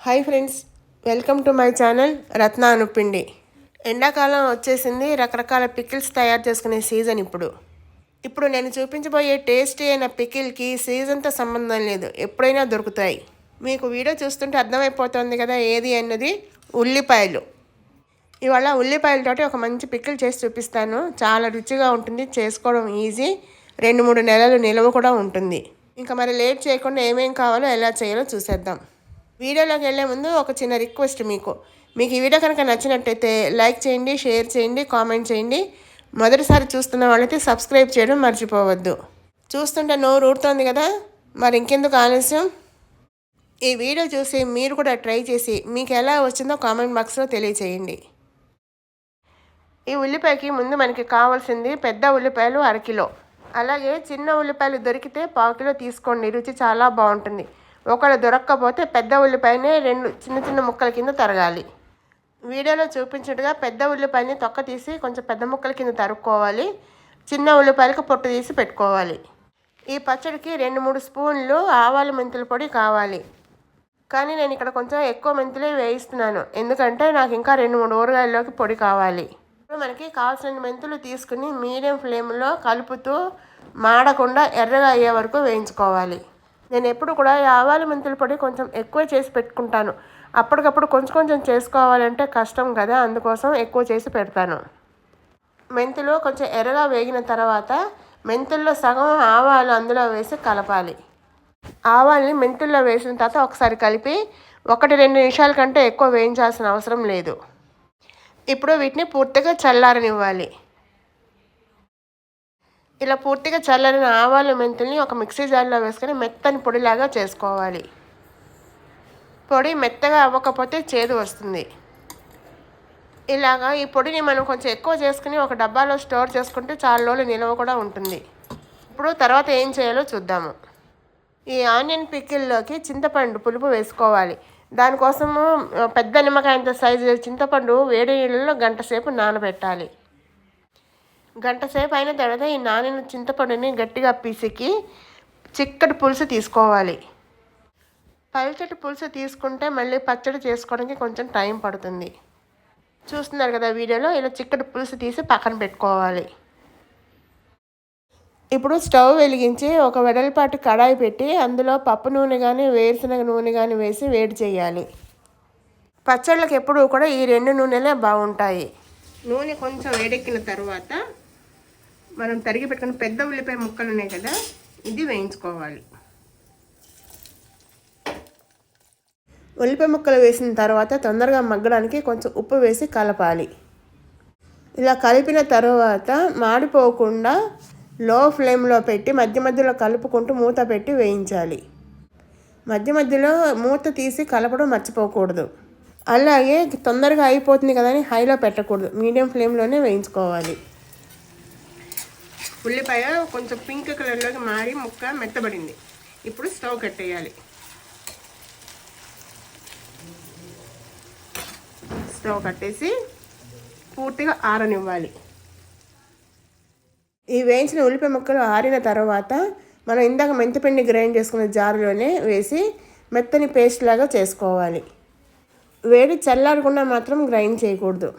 Hi friends, welcome to my channel Ratna Anupindi. ఎండాకాలం వచ్చేసింది. రకరకాల పికిల్స్ తయారు చేసుకునే సీజన్ ఇప్పుడు నేను చూపించబోయే టేస్టీ అయిన పికిల్కి సీజన్తో సంబంధం లేదు, ఎప్పుడైనా దొరుకుతాయి. మీకు వీడియో చూస్తుంటే అర్థమైపోతుంది కదా ఏది అన్నది. ఉల్లిపాయలు. ఇవాళ ఉల్లిపాయలతోటి ఒక మంచి పికిల్ చేసి చూపిస్తాను. చాలా రుచిగా ఉంటుంది, చేసుకోవడం ఈజీ, 2-3 నెలలు నిల్వ కూడా ఉంటుంది. ఇంకా మరి లేట్ చేయకుండా ఏమేం కావాలో ఎలా చేయాలో చూసేద్దాం. వీడియోలోకి వెళ్ళే ముందు ఒక చిన్న రిక్వెస్ట్, మీకు ఈ వీడియో కనుక నచ్చినట్టయితే లైక్ చేయండి, షేర్ చేయండి, కామెంట్ చేయండి. మొదటిసారి చూస్తున్న వాళ్ళైతే సబ్స్క్రైబ్ చేయడం మర్చిపోవద్దు. చూస్తుంటే నోరు ఊరుతోంది కదా, మరి ఇంకెందుకు ఆలస్యం, ఈ వీడియో చూసి మీరు కూడా ట్రై చేసి మీకు ఎలా వచ్చిందో కామెంట్ బాక్స్లో తెలియచేయండి. ఈ ఉల్లిపాయకి ముందు మనకి కావాల్సింది పెద్ద ఉల్లిపాయలు 1/2 కిలో, అలాగే చిన్న ఉల్లిపాయలు దొరికితే 1/4 కిలో తీసుకోండి, రుచి చాలా బాగుంటుంది. ఒకవేళ దొరక్కపోతే పెద్ద ఉల్లిపాయనే 2 చిన్న చిన్న ముక్కల కింద తరగాలి. వీడియోలో చూపించినట్టుగా పెద్ద ఉల్లిపాయని తొక్క తీసి కొంచెం పెద్ద ముక్కల కింద తరుక్కోవాలి. చిన్న ఉల్లిపాయలకు పొట్టు తీసి పెట్టుకోవాలి. ఈ పచ్చడికి 2-3 స్పూన్లు ఆవాలు మెంతుల పొడి కావాలి. కానీ నేను ఇక్కడ కొంచెం ఎక్కువ మెంతులే వేయిస్తున్నాను, ఎందుకంటే నాకు ఇంకా 2-3 ఊరగాయల్లోకి పొడి కావాలి. ఇప్పుడు మనకి కావాల్సిన మెంతులు తీసుకుని మీడియం ఫ్లేమ్లో కలుపుతూ మాడకుండా ఎర్రగా అయ్యే వరకు వేయించుకోవాలి. నేను ఎప్పుడు కూడా ఆవాల మెంతుల పొడి కొంచెం ఎక్కువ చేసి పెట్టుకుంటాను. అప్పటికప్పుడు కొంచెం కొంచెం చేసుకోవాలంటే కష్టం కదా, అందుకోసం ఎక్కువ చేసి పెడతాను. మెంతులు కొంచెం ఎర్రగా వేగిన తర్వాత మెంతుల్లో సగం ఆవాలు అందులో వేసి కలపాలి. ఆవాల్ని మెంతుల్లో వేసిన తర్వాత ఒకసారి కలిపి 1-2 నిమిషాల కంటే ఎక్కువ వేయించాల్సిన అవసరం లేదు. ఇప్పుడు వీటిని పూర్తిగా చల్లారనివ్వాలి. ఇలా పూర్తిగా చల్లారిన ఆవాలు మెంతుల్ని ఒక మిక్సీ జార్లో వేసుకొని మెత్తని పొడిలాగా చేసుకోవాలి. పొడి మెత్తగా అవ్వకపోతే చేదు వస్తుంది. ఇలాగా ఈ పొడిని మనం కొంచెం ఎక్కువ చేసుకుని ఒక డబ్బాలో స్టోర్ చేసుకుంటే చాలా రోజులు నిల్వ కూడా ఉంటుంది. ఇప్పుడు తర్వాత ఏం చేయాలో చూద్దాము. ఈ ఆనియన్ పికిల్లోకి చింతపండు పులుపు వేసుకోవాలి. దానికోసము పెద్ద నిమ్మకాయంత సైజు చింతపండు వేడి నీళ్ళలో 1 గంట సేపు నానబెట్టాలి. 1 గంట సేపు అయిన తర్వాత ఈ నానిన చింతపండుని గట్టిగా పిసికి చిక్కటి పులుసు తీసుకోవాలి. పల్చటి పులుసు తీసుకుంటే మళ్ళీ పచ్చడి చేసుకోవడానికి కొంచెం టైం పడుతుంది. చూస్తున్నారు కదా వీడియోలో, ఇలా చిక్కటి పులుసు తీసి పక్కన పెట్టుకోవాలి. ఇప్పుడు స్టవ్ వెలిగించి ఒక వెడల్పాటి కడాయి పెట్టి అందులో పప్పు నూనె కానీ వేరుశనగ నూనె కానీ వేసి వేడి చేయాలి. పచ్చళ్ళకి ఎప్పుడూ కూడా ఈ 2 నూనెలే బాగుంటాయి. నూనె కొంచెం వేడెక్కిన తర్వాత మనం తరిగి పెట్టుకున్న పెద్ద ఉల్లిపాయ ముక్కలు ఉన్నాయి కదా, ఇది వేయించుకోవాలి. ఉల్లిపాయ ముక్కలు వేసిన తర్వాత తొందరగా మగ్గడానికి కొంచెం ఉప్పు వేసి కలపాలి. ఇలా కలిపిన తర్వాత మాడిపోకుండా లో ఫ్లేమ్లో పెట్టి మధ్య మధ్యలో కలుపుకుంటూ మూత పెట్టి వేయించాలి. మధ్య మధ్యలో మూత తీసి కలపడం మర్చిపోకూడదు. అలాగే తొందరగా అయిపోతుంది కదా అని హైలో పెట్టకూడదు, మీడియం ఫ్లేమ్లోనే వేయించుకోవాలి. ఉల్లిపాయ కొంచెం పింక్ కలర్లోకి మారి ముక్క మెత్తబడింది. ఇప్పుడు స్టవ్ కట్టేయాలి. స్టవ్ కట్టేసి పూర్తిగా ఆరనివ్వాలి. ఈ వేయించిన ఉల్లిపాయ ముక్కలు ఆరిన తర్వాత మనం ఇందాక మెంతిపిండి గ్రైండ్ చేసుకున్న జారులోనే వేసి మెత్తని పేస్ట్ లాగా చేసుకోవాలి. వేడి చల్లారకుండా మాత్రం గ్రైండ్ చేయకూడదు.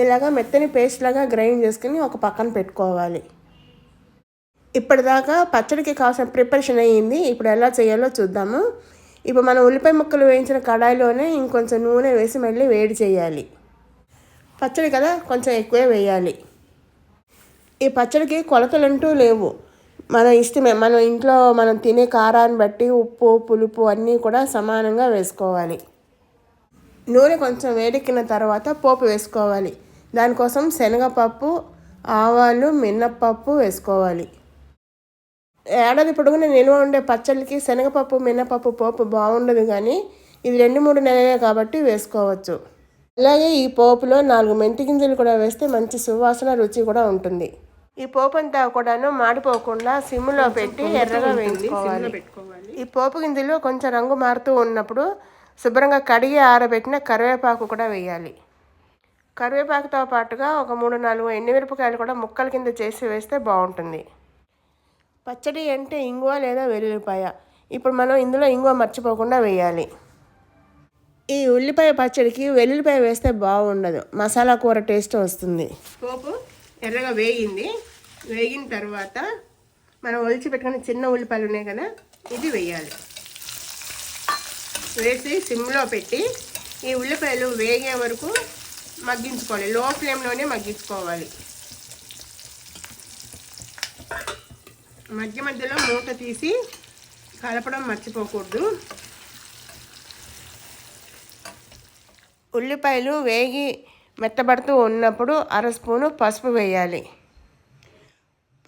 ఇలాగా మెత్తని పేస్ట్ లాగా గ్రైండ్ చేసుకుని ఒక పక్కన పెట్టుకోవాలి. ఇప్పటిదాకా పచ్చడికి కావాల్సిన ప్రిపరేషన్ అయ్యింది. ఇప్పుడు ఎలా చేయాలో చూద్దాము. ఇప్పుడు మనం ఉల్లిపాయ ముక్కలు వేయించిన కడాయిలోనే ఇంకొంచెం నూనె వేసి మళ్ళీ వేడి చేయాలి. పచ్చడి కదా, కొంచెం ఎక్కువే వేయాలి. ఈ పచ్చడికి కొలతలంటూ లేవు, మన ఇష్టమే. మనం ఇంట్లో మనం తినే కారాన్ని బట్టి ఉప్పు పులుపు అన్నీ కూడా సమానంగా వేసుకోవాలి. నూనె కొంచెం వేడెక్కిన తర్వాత పోపు వేసుకోవాలి. దానికోసం శనగపప్పు, ఆవాలు, మినప్పప్పు వేసుకోవాలి. ఏడాది పొడుగున నిల్వ ఉండే పచ్చళ్ళకి శనగపప్పు మినపప్పు పోపు బాగుండదు, కానీ ఇది 2-3 నెలలే కాబట్టి వేసుకోవచ్చు. అలాగే ఈ పోపులో 4 మెంతి గింజలు కూడా వేస్తే మంచి సువాసన రుచి కూడా ఉంటుంది. ఈ పోపు అంతా కూడాను మాడిపోకుండా సిమ్లో పెట్టి ఎర్రగా వేయించుకోవాలి. ఈ పోపు గింజలు కొంచెం రంగు మారుతూ ఉన్నప్పుడు శుభ్రంగా కడిగి ఆరబెట్టిన కరివేపాకు కూడా వేయాలి. కరివేపాకుతో పాటుగా ఒక 3-4 ఎండుమిరపకాయలు కూడా ముక్కల కింద చేసి వేస్తే బాగుంటుంది. పచ్చడి అంటే ఇంగువ లేదా వెల్లుల్లిపాయ ఇప్పుడు మనం ఇందులో ఇంగువ మర్చిపోకుండా వేయాలి. ఈ ఉల్లిపాయ పచ్చడికి వెల్లుల్లిపాయ వేస్తే బాగుండదు, మసాలా కూర టేస్ట్ వస్తుంది. పోపు ఎర్రగా వేగిన తర్వాత మనం ఒలిచి పెట్టుకుని చిన్న ఉల్లిపాయలు ఉన్నాయి కదా, ఇది వేయాలి. వేసి సిమ్లో పెట్టి ఈ ఉల్లిపాయలు వేగే వరకు మగ్గించుకోవాలి. లో ఫ్లేమ్లోనే మగ్గించుకోవాలి. మధ్య మధ్యలో మూత తీసి కలపడం మర్చిపోకూడదు. ఉల్లిపాయలు వేగి మెత్తబడుతూ ఉన్నప్పుడు 1/2 స్పూను పసుపు వేయాలి.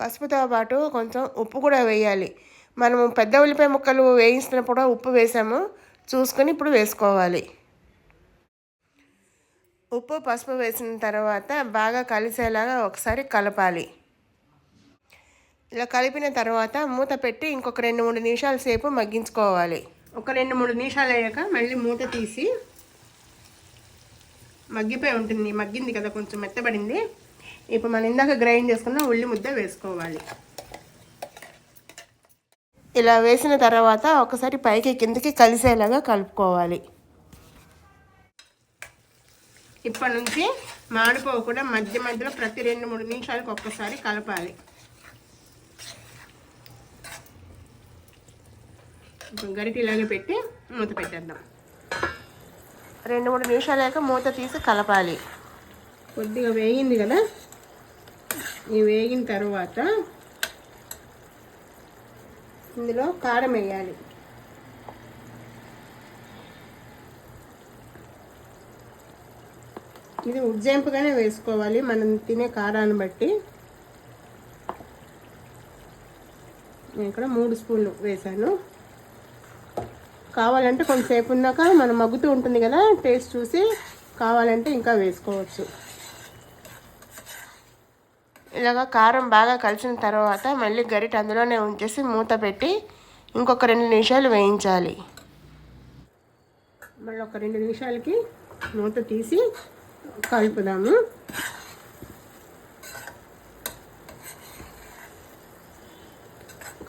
పసుపుతో పాటు కొంచెం ఉప్పు కూడా వేయాలి. మనము పెద్ద ఉల్లిపాయ ముక్కలు వేయిస్తున్నప్పుడు ఉప్పు వేసాము, చూసుకొని ఇప్పుడు వేసుకోవాలి. ఉప్పు పసుపు వేసిన తర్వాత బాగా కలిసేలాగా ఒకసారి కలపాలి. ఇలా కలిపిన తర్వాత మూత పెట్టి ఇంకొక 2-3 నిమిషాల సేపు మగ్గించుకోవాలి. ఒక 2-3 నిమిషాలు అయ్యాక మళ్ళీ మూత తీసి, మగ్గిపోయి ఉంటుంది, మగ్గింది కదా, కొంచెం మెత్తబడింది. ఇప్పుడు మనం ఇందాక గ్రైండ్ చేసుకున్న ఉల్లి ముద్ద వేసుకోవాలి. ఇలా వేసిన తర్వాత ఒకసారి పైకి కిందకి కలిసేలాగా కలుపుకోవాలి. ఇప్పటి నుంచి మాడిపోకుండా మధ్య మధ్యలో ప్రతి 2-3 నిమిషాలకు ఒక్కసారి కలపాలి. ఇప్పుడు గరిటె ఇలాగే పెట్టి మూత పెట్టేద్దాం. 2-3 నిమిషాలు అయ్యాక మూత తీసి కలపాలి. కొద్దిగా వేగింది కదా, ఈ వేగిన తర్వాత ఇందులో కారం వేయాలి. ఇది ఉజ్జాయింపుగానే వేసుకోవాలి, మనం తినే కారాన్ని బట్టి. నేను ఇక్కడ 3 స్పూన్లు వేసాను. కావాలంటే కొంతసేపు ఉన్నాక మనం మగ్గుతూ ఉంటుంది కదా, టేస్ట్ చూసి కావాలంటే ఇంకా వేసుకోవచ్చు. ఇలాగ కారం బాగా కలిసిన తర్వాత మళ్ళీ గరిటె అందులోనే ఉంచేసి మూత పెట్టి ఇంకొక 2 నిమిషాలు వేయించాలి. మళ్ళీ ఒక 2 నిమిషాలకి మూత తీసి కలుపుదాము.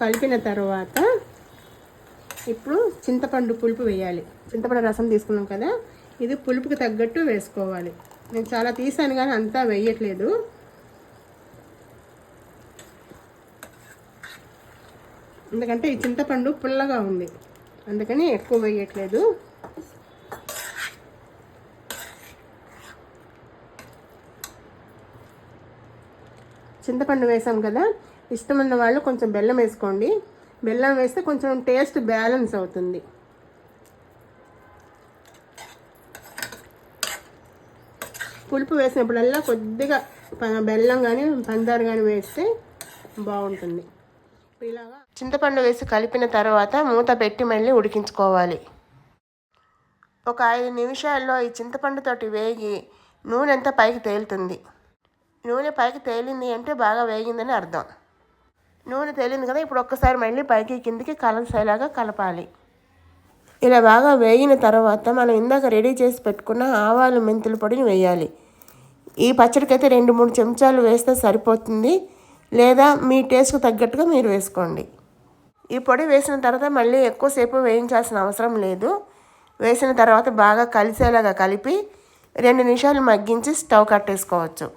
కలిపిన తర్వాత ఇప్పుడు చింతపండు పులుపు వేయాలి. చింతపండు రసం తీసుకున్నాం కదా, ఇది పులుపుకి తగ్గట్టు వేసుకోవాలి. నేను చాలా తీసాను కానీ అంతా వేయట్లేదు. ఎందుకంటే ఈ చింతపండు పుల్లగా ఉంది, అందుకని ఎక్కువ వేయట్లేదు. చింతపండు వేసాం కదా, ఇష్టమున్న వాళ్ళు కొంచెం బెల్లం వేసుకోండి. బెల్లం వేస్తే కొంచెం టేస్ట్ బ్యాలెన్స్ అవుతుంది. పులుపు వేసినప్పుడల్లా కొద్దిగా బెల్లం కానీ పంచదార కానీ వేస్తే బాగుంటుంది. ఇలాగా చింతపండు వేసి కలిపిన తర్వాత మూత పెట్టి మళ్ళీ ఉడికించుకోవాలి. ఒక 5 నిమిషాల్లో ఈ చింతపండుతోటి వేగి నూనె అంతా పైకి తేలుతుంది. నూనె పైకి తేలింది అంటే బాగా వేగిందని అర్థం. నూనె తేలింది కదా, ఇప్పుడు ఒక్కసారి మళ్ళీ పైకి కిందికి కలిసేలాగా కలపాలి. ఇలా బాగా వేగిన తర్వాత మనం ఇందాక రెడీ చేసి పెట్టుకున్న ఆవాలు మెంతుల పొడిని వేయాలి. ఈ పచ్చడికైతే 2-3 చెంచాలు వేస్తే సరిపోతుంది, లేదా మీ టేస్ట్కి తగ్గట్టుగా మీరు వేసుకోండి. ఈ పొడి వేసిన తర్వాత మళ్ళీ ఎక్కువసేపు వేయించాల్సిన అవసరం లేదు. వేసిన తర్వాత బాగా కలిసేలాగా కలిపి 2 నిమిషాలు మగ్గించి స్టవ్ కట్టేసుకోవచ్చు.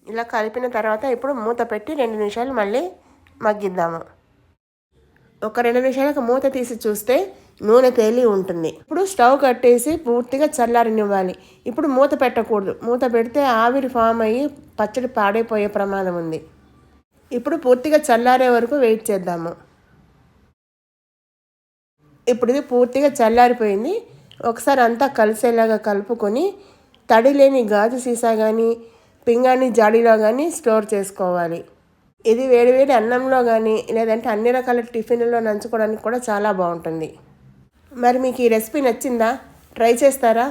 ఇలా కలిపిన తర్వాత ఇప్పుడు మూత పెట్టి 2 నిమిషాలు మళ్ళీ మగ్గిద్దాము. ఒక 2 నిమిషాలకు మూత తీసి చూస్తే నూనె తేలి ఉంటుంది. ఇప్పుడు స్టవ్ కట్టేసి పూర్తిగా చల్లారనివ్వాలి. ఇప్పుడు మూత పెట్టకూడదు, మూత పెడితే ఆవిరి ఫామ్ అయ్యి పచ్చడి పాడైపోయే ప్రమాదం ఉంది. ఇప్పుడు పూర్తిగా చల్లారే వరకు వెయిట్ చేద్దాము. ఇప్పుడు ఇది పూర్తిగా చల్లారిపోయింది. ఒకసారి అంతా కలిసేలాగా కలుపుకొని తడి లేని గాజు సీసా కానీ పింగాణి జాడీలో కానీ స్టోర్ చేసుకోవాలి. ఇది వేడివేడి అన్నంలో కానీ లేదంటే అన్ని రకాల టిఫిన్లో నంచుకోవడానికి కూడా చాలా బాగుంటుంది. మరి మీకు ఈ రెసిపీ నచ్చిందా? ట్రై చేస్తారా?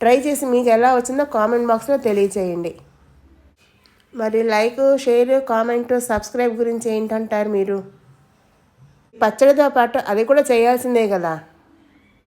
ట్రై చేసి మీకు ఎలా వచ్చిందో కామెంట్ బాక్స్లో తెలియచేయండి. మరి లైక్, షేర్, కామెంట్, సబ్స్క్రైబ్ గురించి ఏంటంటారు మీరు? పచ్చడితో పాటు అది కూడా చేయాల్సిందే కదా.